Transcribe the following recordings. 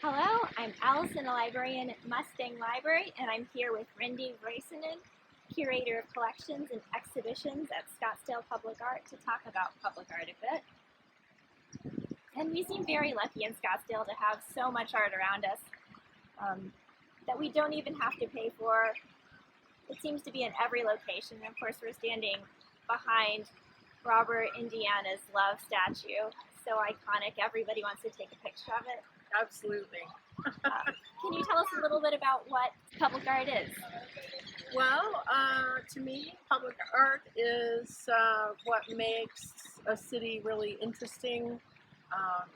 Hello, I'm Allison, a librarian at Mustang Library, and I'm here with Wendy Raisanen, Curator of Collections and Exhibitions at Scottsdale Public Art, to talk about public art a bit. And we seem very lucky in Scottsdale to have so much art around us that we don't even have to pay for. It seems to be in every location. And of course, we're standing behind Robert Indiana's Love statue. So iconic, everybody wants to take a picture of it. Absolutely. Can you tell us a little bit about what public art is? Well, to me, public art is what makes a city really interesting.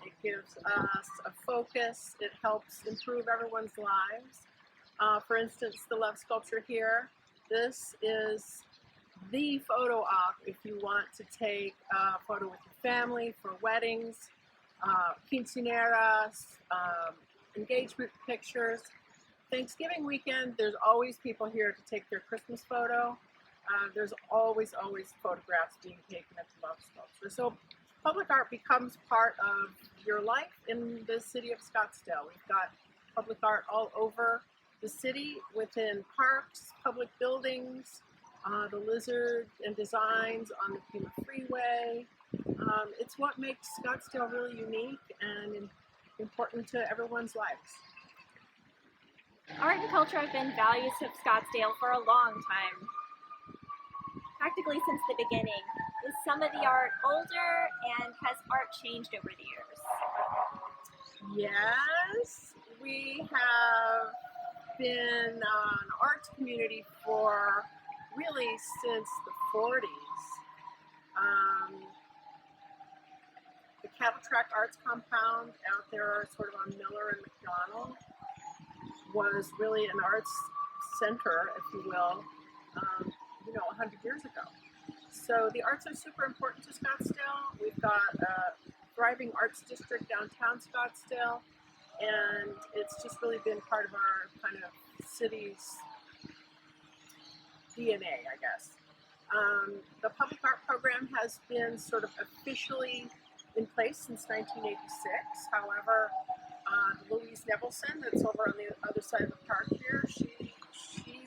It gives us a focus. It helps improve everyone's lives. For instance, the love sculpture here. This is the photo op if you want to take a photo with your family for weddings, quinceañeras, engagement pictures. Thanksgiving weekend, there's always people here to take their Christmas photo. There's always photographs being taken at the love sculpture. So public art becomes part of your life in the city of Scottsdale. We've got public art all over the city, within parks, public buildings, the lizard and designs on the Pima Freeway. It's what makes Scottsdale really unique and important to everyone's lives. Art and culture have been values of Scottsdale for a long time, practically since the beginning. Is some of the art older, and has art changed over the years? Yes, we have been an arts community for really since the 40s. The CATTLETRACK Arts Compound out there sort of on Miller and McDonald was really an arts center, if you will, 100 years ago. So the arts are super important to Scottsdale. We've got a thriving arts district downtown Scottsdale, and it's just really been part of our kind of city's DNA, I guess. The public art program has been sort of officially in place since 1986. However, LOUISE NEVELSON, that's over on the other side of the park here, she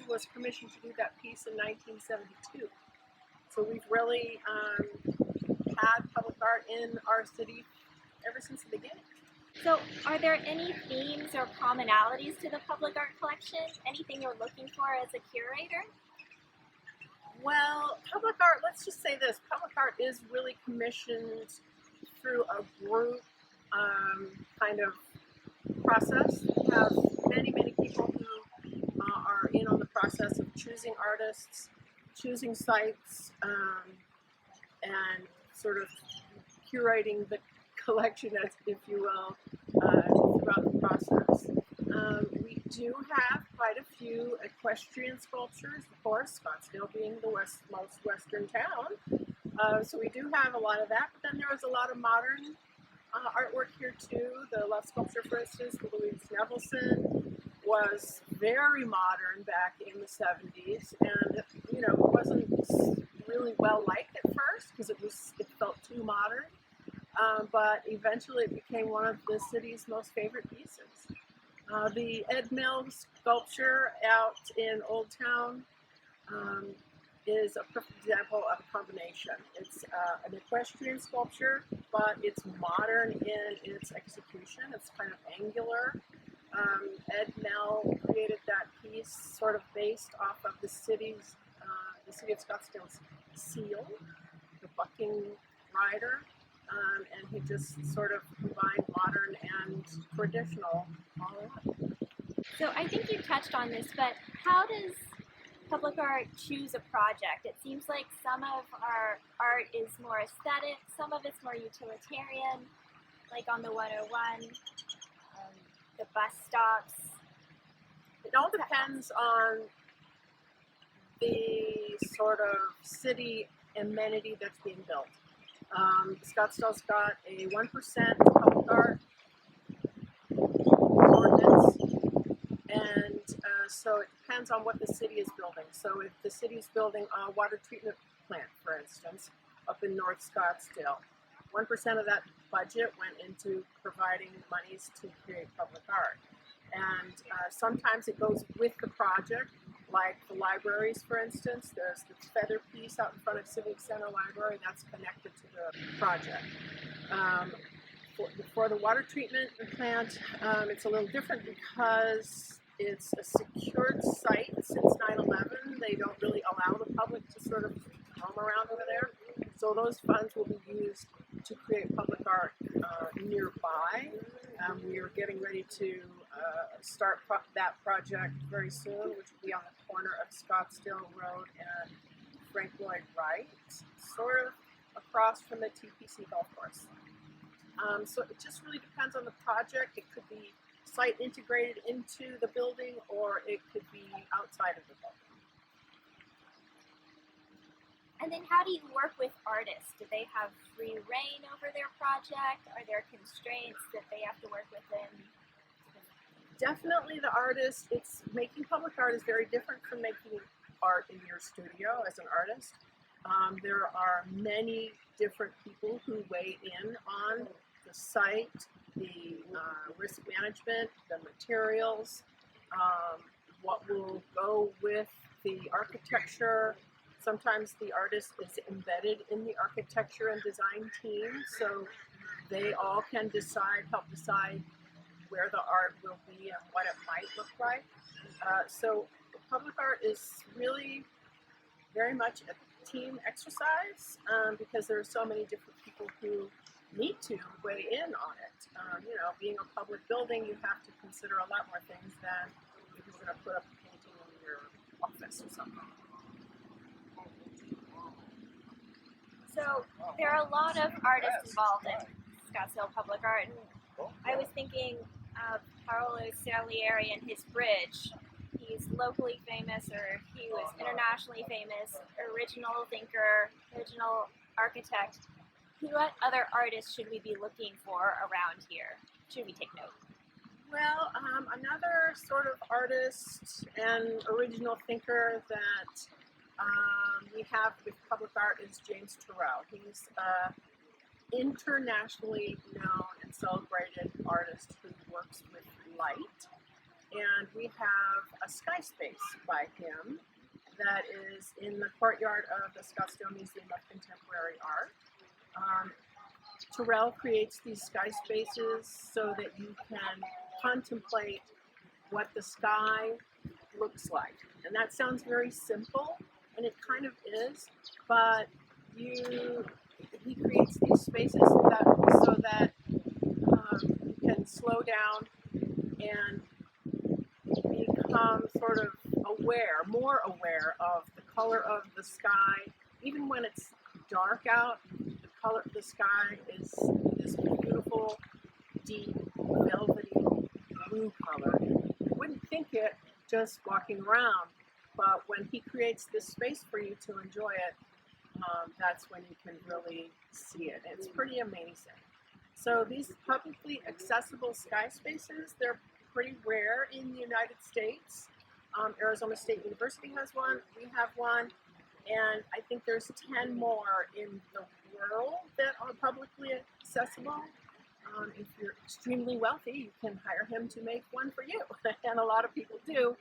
was commissioned to do that piece in 1972. So we've really had public art in our city ever since the beginning. So are there any themes or commonalities to the public art collection? Anything you're looking for as a curator? Well, public art, let's just say this, public art is really commissioned through a group kind of process. We have many people who are in on the process of choosing artists, choosing sites, and sort of curating the collection, as if you will, throughout the process. We do have quite a few equestrian sculptures, of course, Scottsdale being the most western town. So we do have a lot of that, but then there was a lot of modern artwork here too. The love sculpture, for instance, with Louise Nevelson, was very modern back in the 70s, and it wasn't really well liked at first because it felt too modern. But eventually it became one of the city's most favorite pieces. The MELL sculpture out in Old Town is a perfect example of a combination. It's an equestrian sculpture, but it's modern in its execution. It's kind of angular. MELL created that piece sort of based off of the city of Scottsdale's seal, the bucking rider. And he just sort of combined modern and traditional all in. So I think you touched on this, but how does public art choose a project? It seems like some of our art is more aesthetic, some of it's more utilitarian, like on the 101, the bus stops. It all depends on the sort of city amenity that's being built. Scottsdale's got a 1% public art ordinance, and so it depends on what the city is building. So if the city is building a water treatment plant, for instance, up in North Scottsdale, 1% of that budget went into providing monies to create public art. And sometimes it goes with the project, like the libraries, for instance. There's the feather piece out in front of Civic Center Library that's connected to the project. For the water treatment plant, it's a little different because it's a secured site since 9/11. They don't really allow the public to sort of roam around over there. So those funds will be used to create public art nearby. We are getting ready to start that project very soon, which will be on the corner of Scottsdale Road and Frank Lloyd Wright, sort of across from the TPC golf course. So it just really depends on the project. It could be site integrated into the building, or it could be outside of the building. And then how do you work with artists? Do they have free reign over their project? Are there constraints that they have to work within? Definitely the artist. Making public art is very different from making art in your studio as an artist. There are many different people who weigh in on the site, the risk management, the materials, what will go with the architecture. Sometimes the artist is embedded in the architecture and design team, so they all can help decide where the art will be and what it might look like. So public art is really very much a team exercise because there are so many different people who need to weigh in on it. Being a public building, you have to consider a lot more things than if you're going to put up a painting in your office or something. So there are a lot of artists involved in Scottsdale Public Art, and I was thinking of PAOLO Salieri and his bridge. He's locally famous, or he was internationally famous, original thinker, original architect. What other artists should we be looking for around here? Should we take note? Well, another sort of artist and original thinker that we have with public art is James Turrell. He's an internationally known and celebrated artist who works with light. And we have a sky space by him that is in the courtyard of the Scottsdale Museum of Contemporary Art. Turrell creates these sky spaces so that you can contemplate what the sky looks like. And that sounds very simple, and it kind of is, but he creates these spaces so that you can slow down and become sort of more aware of the color of the sky. Even when it's dark out, the color of the sky is this beautiful, deep, velvety blue color. You wouldn't think it just walking around, but when he creates this space for you to enjoy it, that's when you can really see it. It's pretty amazing. So these publicly accessible sky spaces, they're pretty rare in the United States. Arizona State University has one, we have one, and I think there's 10 more in the world that are publicly accessible. If you're extremely wealthy, you can hire him to make one for you, and a lot of people do,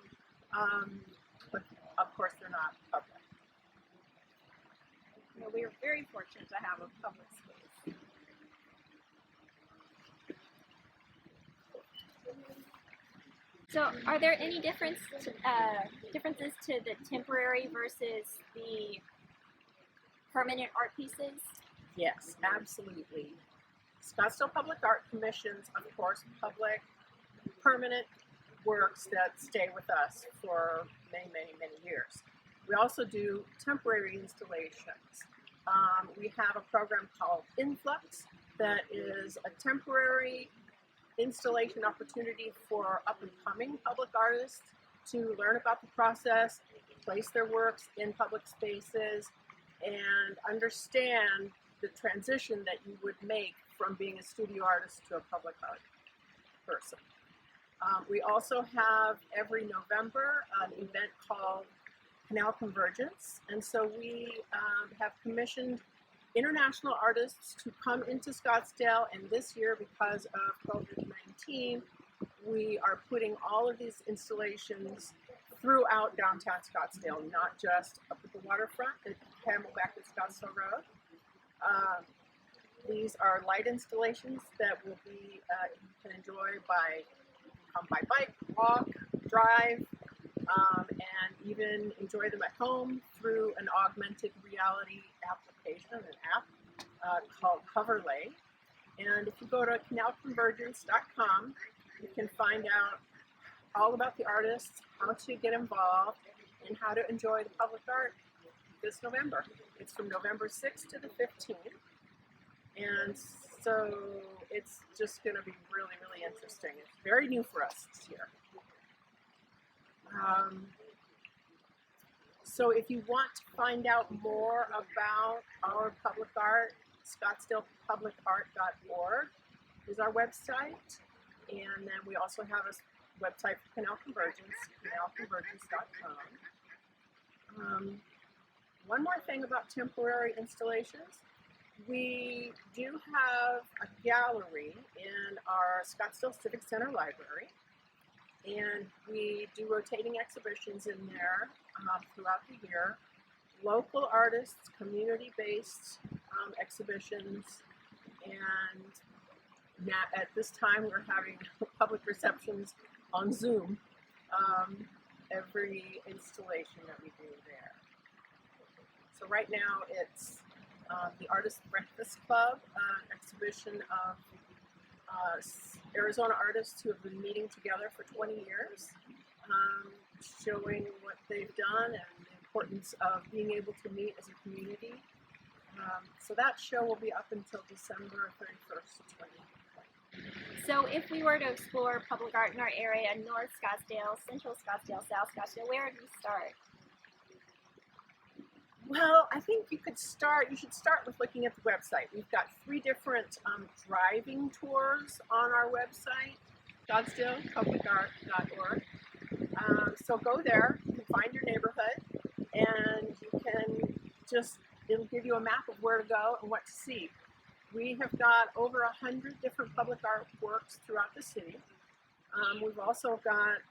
but of course they're not public. We're very fortunate to have a public space. So are there any differences to the temporary versus the permanent art pieces? Yes, absolutely. Scottsdale Public Art commissions, of course, public, permanent works that stay with us for many, many, many years. We also do temporary installations. We have a program called Influx that is a temporary installation opportunity for up-and-coming public artists to learn about the process, place their works in public spaces, and understand the transition that you would make from being a studio artist to a public art person. We also have every November an event called Canal Convergence, and so we have commissioned international artists to come into Scottsdale, and this year, because of COVID-19, we are putting all of these installations throughout downtown Scottsdale, not just up at the waterfront at Camelback at Scottsdale Road. These are light installations that will be you can enjoy by bike, walk, drive, and even enjoy them at home through an augmented reality application, an app called Coverlay. And if you go to canalconvergence.com, you can find out all about the artists, how to get involved, and how to enjoy the public art this November. It's from November 6th to the 15th. And so it's just going to be really, really interesting. It's very new for us this year. So if you want to find out more about our public art, scottsdalepublicart.org is our website. And then we also have a website for Canal Convergence, canalconvergence.com. One more thing about temporary installations. We do have a gallery in our Scottsdale Civic Center library, and we do rotating exhibitions in there throughout the year. Local artists, community-based exhibitions, and at this time we're having public receptions on Zoom every installation that we do there. So right now it's the Artist Breakfast Club, exhibition of Arizona artists who have been meeting together for 20 years, showing what they've done and the importance of being able to meet as a community. So that show will be up until December 31st, 2020. So if we were to explore public art in our area, North Scottsdale, Central Scottsdale, South Scottsdale, where would we start? Well, I think you should start with looking at the website. We've got 3 different driving tours on our website, scottsdalepublicart.org. So go there, you can find your neighborhood, and you can it'll give you a map of where to go and what to see. We have got over 100 different public art works throughout the city. We've also got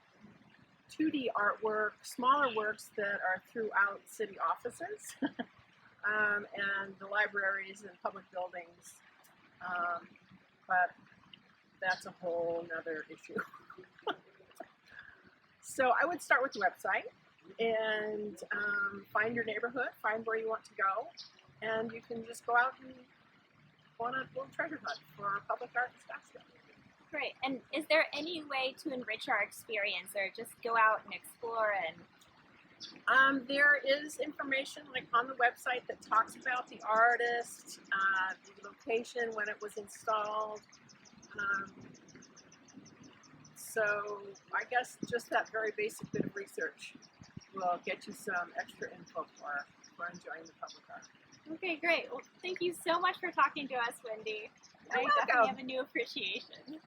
2D artwork, smaller works that are throughout city offices and the libraries and public buildings, but that's a whole nother issue. So I would start with the website and find your neighborhood, find where you want to go, and you can just go out and go on a little treasure hunt for public art in Scottsdale. Great. And is there any way to enrich our experience, or just go out and explore? And there is information like on the website that talks about the artist, the location, when it was installed. So I guess just that very basic bit of research will get you some extra info for enjoying the public art. Okay, great. Well, thank you so much for talking to us, Wendy. You're I welcome. definitely have a new appreciation.